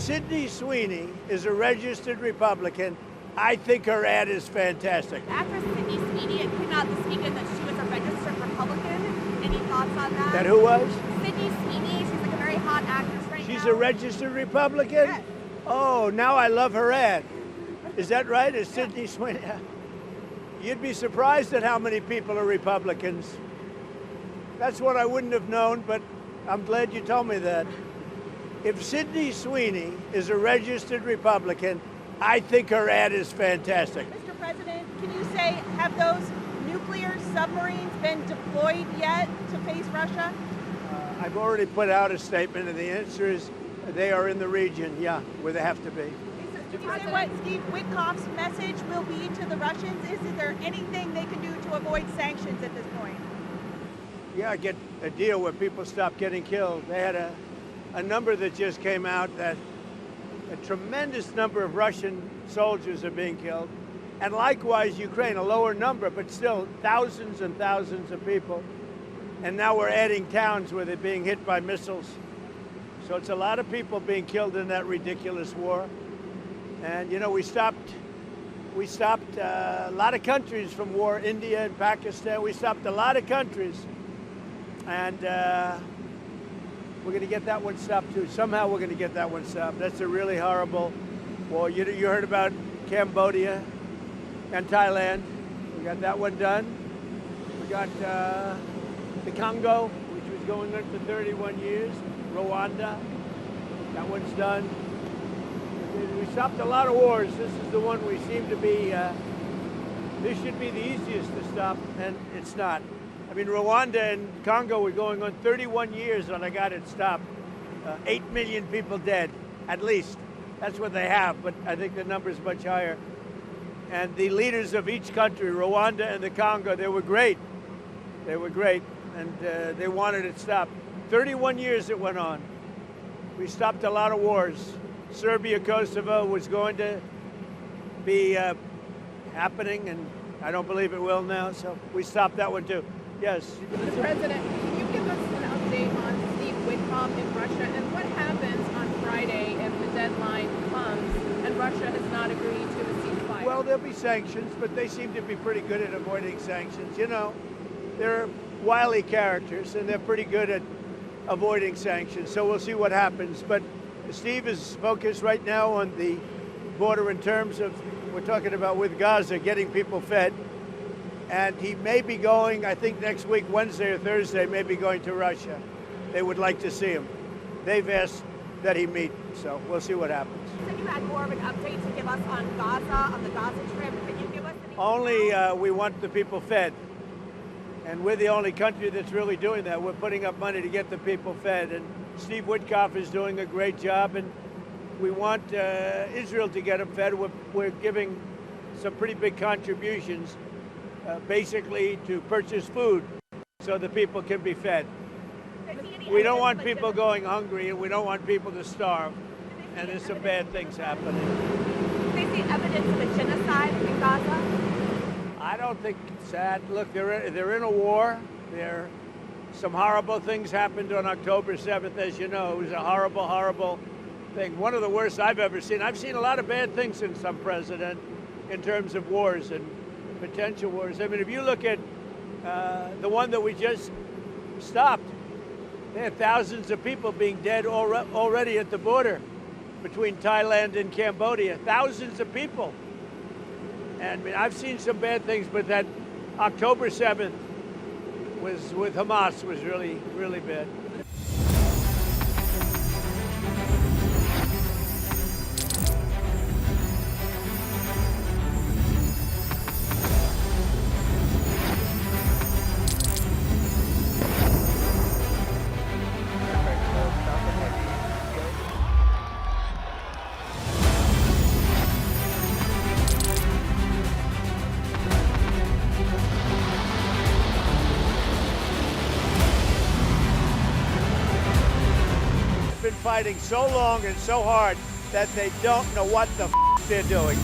Sydney Sweeney is a registered Republican, I think her ad is fantastic. Actress Sydney Sweeney, it came out this weekend that she was a registered Republican. Any thoughts on that? That who was? Sydney Sweeney. She's like a very hot actress right now. She's a registered Republican? Yes. Oh, now I love her ad. Is that right? Is Sydney Sweeney? You'd be surprised at how many people are Republicans. That's what I wouldn't have known, but I'm glad you told me that. If Sydney Sweeney is a registered Republican, I think her ad is fantastic. Mr. President, can you say, have those nuclear submarines been deployed yet to face Russia? I've already put out a statement, and the answer is they are in the region, yeah, where they have to be. Can you say what Steve Witkoff's message will be to the Russians? Is there anything they can do to avoid sanctions at this point? Yeah, get a deal where people stop getting killed. They had a number that just came out that a tremendous number of Russian soldiers are being killed. And likewise, Ukraine, a lower number, but still thousands and thousands of people. And now we're adding towns where they're being hit by missiles. So it's a lot of people being killed in that ridiculous war. And, you know, we stopped a lot of countries from war, India and Pakistan. We stopped a lot of countries. And we're going to get that one stopped, too. Somehow we're going to get that one stopped. That's a really horrible war. You heard about Cambodia and Thailand. We got that one done. We got the Congo, which was going on for 31 years. Rwanda, that one's done. We stopped a lot of wars. This is the one we seem to be, this should be the easiest to stop, and it's not. I mean, Rwanda and Congo were going on 31 years and I got it stopped. 8 million people dead, at least. That's what they have, but I think the number's much higher. And the leaders of each country, Rwanda and the Congo, they were great. They were great, and they wanted it stopped. 31 years it went on. We stopped a lot of wars. Serbia, Kosovo was going to be happening, and I don't believe it will now, so we stopped that one too. Yes. Mr. President, can you give us an update on Steve Witkoff in Russia, and what happens on Friday if the deadline comes and Russia has not agreed to a ceasefire? Well, there'll be sanctions, but they seem to be pretty good at avoiding sanctions. You know, they're wily characters, and they're pretty good at avoiding sanctions, so we'll see what happens. But Steve is focused right now on the border in terms of, we're talking about with Gaza, getting people fed. And he may be going, I think next week, Wednesday or Thursday, may be going to Russia. They would like to see him. They've asked that he meet, so we'll see what happens. You said you had more of an update to give us on Gaza, on the Gaza trip. Can you give us any Only we want the people fed. And we're the only country that's really doing that. We're putting up money to get the people fed. And Steve Witkoff is doing a great job. And we want Israel to get them fed. We're giving some pretty big contributions, basically to purchase food so the people can be fed. We don't want people going hungry, and we don't want people to starve. And there's some bad things happening. Do they see evidence of a genocide in Gaza? I don't think it's that. Look, they're in a war. Some horrible things happened on October 7th, as you know. It was a horrible, horrible thing. One of the worst I've ever seen. I've seen a lot of bad things since I'm president in terms of wars and potential wars. I mean, if you look at the one that we just stopped, there are thousands of people being dead already at the border between Thailand and Cambodia. Thousands of people. And I mean, I've seen some bad things, but that October 7th was with Hamas was really, really bad. Fighting so long and so hard that they don't know what the they're doing.